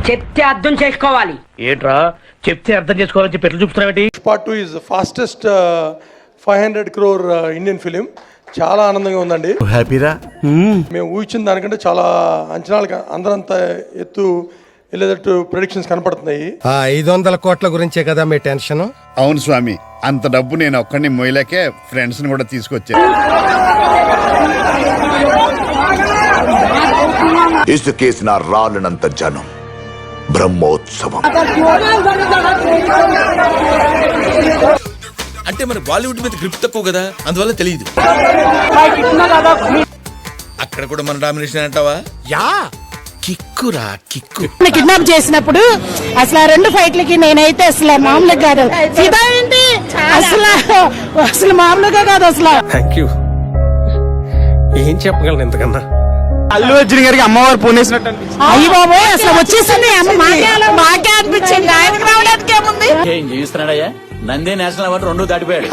చెప్తే అర్థం చేసుకోవాలి. ఏంట్రా చెప్తే అర్థం చేసుకోవాలని చెప్పి ఎట్లా చూపుతున్నావు? Part 2 is the fastest 500 crore Indian film. చాలా ఆనందంగా ఉందండి. హ్యాపీరా? మేము ఊహించిన దానికంటే చాలా అంచనాలు అందరంత ఎత్తు వెళ్ళేటట్టు ప్రెడిక్షన్స్ కనపడుతున్నాయి. 500 కోట్ల గురించే కదా మీ టెన్షన్? అవును స్వామి, అంత డబ్బు నేను ఒక్కడిని మోయలేకే ఫ్రెండ్స్ ని కూడా తీసుకొచ్చాను. ఇసుకేసిన రాళ్ళనంత జనం, బ్రహ్మోత్సవం. అంటే మన బాలీవుడ్ మీద గ్రిప్ తక్కువ కదా, అందువల్ల తెలియదు. అక్కడ కూడా మన డామినేషన్ అంటావా? Yeah, కిక్కురా kick. కిడ్నాప్ చేసినప్పుడు అసలు 2 ఫైట్లకి నేనైతే అసలు మామూలుగా కాదు, ఫిదా ఏంటి అసలు మామూలుగా కాదు అసలు. Thank you. ఏం చెప్పగలను ఇంతకన్నా? అల్లు అర్జున్ గారికి అమ్మవారు పోనేసినట్టు అయ్యి బాబోయ్, అసలు వచ్చేసింది బాగా అనిపించింది. ఆయనకు రావడానికి ఏముంది? ఏం జీవిస్తున్నాడయ్యా? నంది నేషనల్ అవార్డు 2 దాటిపోయాడు.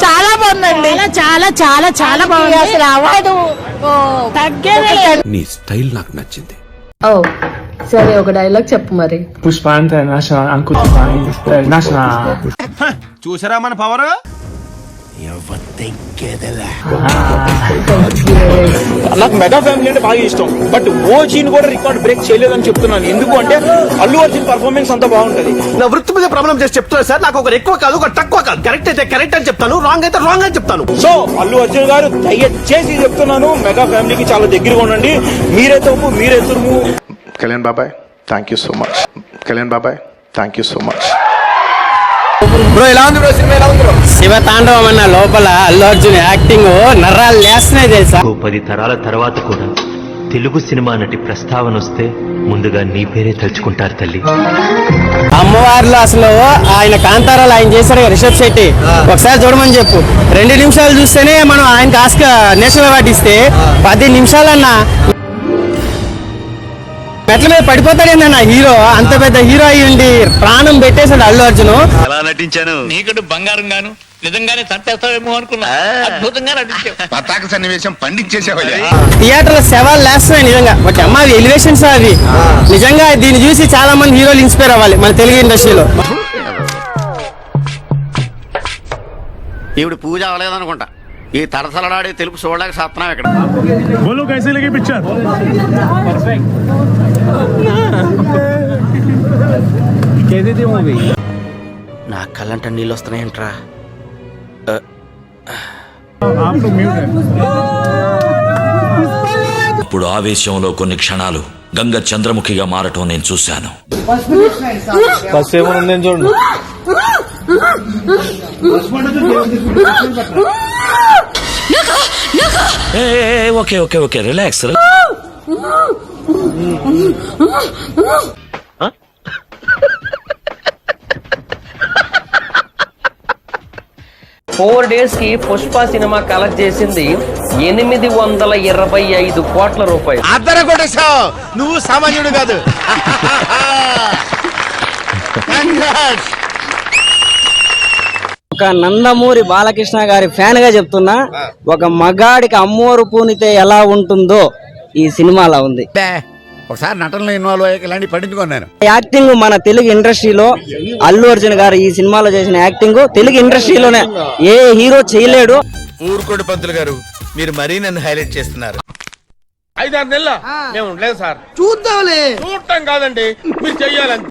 చాలా బాగుందండి, చాలా చాలా చాలా బాగుంది. అసలు అవార్డు తగ్గేదే. నీ స్టైల్ నాకు నచ్చింది. ఓ సరే, ఒక డైలాగ్ చెప్పు మరి. పుష్ప అంటే చూసారా మన పవర్? నాకు మెగా ఫ్యామిలీ అంటే బాగా ఇష్టం, బట్ ఓజీని కూడా రికార్డ్ బ్రేక్ చేయలేదని చెప్తున్నాను. ఎందుకు అంటే అల్లు అర్జున్ పర్ఫార్మెన్స్ అంతా బాగుంటది. నా వృత్తి మీద ప్రాబ్లం చేసి చెప్తున్నా సార్. నాకు ఒకరు ఎక్కువ కాదు, ఒక తక్కువ కాదు. కరెక్ట్ అయితే కరెక్ట్ అని చెప్తాను, రాంగ్ అయితే రాంగ్ అని చెప్తాను. సో అల్లు అర్జున్ గారు దయచేసి చెప్తున్నాను, మెగా ఫ్యామిలీకి చాలా దగ్గరగా ఉండండి. మీరే తప్పు, మీరే తురుము. కళ్యాణ్ బాబాయ్, thank you so much. Kalyan బాబాయ్, thank you so much. Bro ఎలా ఉంది బ్రో? సినిమా ఎలా ఉంది బ్రో? శివ తాండవం అన్న లోపల అల్లు అర్జున్ యాక్టింగ్ నర్రాలు లేస్తున్నాయి తెలుసా? 10 తరాల తర్వాత కూడా తెలుగు సినిమా నటి ప్రస్తావన వస్తే ముందుగా నీ పేరే తలుచుకుంటారు తల్లి. అమ్మవారిలో అసలు ఆయన కాంతారాలు ఆయన చేశారు కదా, రిషబ్ శెట్టి. ఒకసారి చూడమని చెప్పు. 2 నిమిషాలు చూస్తేనే మనం ఆయనకి ఆస్కార్ నేషనల్ అవార్డు ఇస్తే 10 నిమిషాలన్నా మెట్ల మీద పడిపోతాడేందన్న హీరో. అంత పెద్ద హీరో అయ్యిండి ప్రాణం పెట్టేశాడు అల్లు అర్జున్. ఎలా నటించాను? నీకంటే బంగారం గాను నిజంగానే చంపేస్తావేమో అనుకున్నా. అద్భుతంగా నటించావు. పతాక సన్నివేశం పండించేసేవయ్యా. థియేటర్ లో శవాలు లేస్తున్నాయి నిజంగా. బట్ అమ్మ అవి ఎలివేషన్స్ అవి నిజంగా. దీన్ని చూసి చాలా మంది హీరోలు ఇన్స్పైర్ అవ్వాలి మన తెలుగు ఇండస్ట్రీలో. ఇప్పుడు పూజ అవ్వలేదనుకుంటా. ఈ తరసలడాడే తెలుగు చూడలేక సాత్తున్నాం ఇక్కడ. నా కళ్ళంట నీళ్ళు వస్తున్నాయంట్రా. ఇప్పుడు ఆవేశంలో కొన్ని క్షణాలు గంగ చంద్రముఖిగా మారటం నేను చూశాను. చూడండి. Okay okay okay, relax. 4 days కి పుష్ప సినిమా కలెక్ట్ చేసింది 825 కోట్ల రూపాయలు. అద్దర కొట్టేశావు, నువ్వు సామాన్యుడు కాదు. ఒక నందమూరి బాలకృష్ణ గారి ఫ్యాన్ గా చెప్తున్నా, ఒక మగాడికి అమ్మోరు పూనితే ఎలా ఉంటుందో ఈ సినిమాలో ఉంది. ఒకసారి నటనలో ఇన్వాల్వ్ అయ్యాక ఇలాంటి పట్టించుకున్నాను. యాక్టింగ్ మన తెలుగు ఇండస్ట్రీలో అల్లు అర్జున్ గారు ఈ సినిమాలో చేసిన యాక్టింగ్ తెలుగు ఇండస్ట్రీలోనే ఏ హీరో చేయలేడు. ఊరుకోడు పంతులు గారు, మీరు మరీ నన్ను హైలైట్ చేస్తున్నారు. 5-6 నెలల మేము ఉండలేదు సార్. చూద్దాంలే. చూడటం కాదండి, మీరు చెయ్యాలంటే.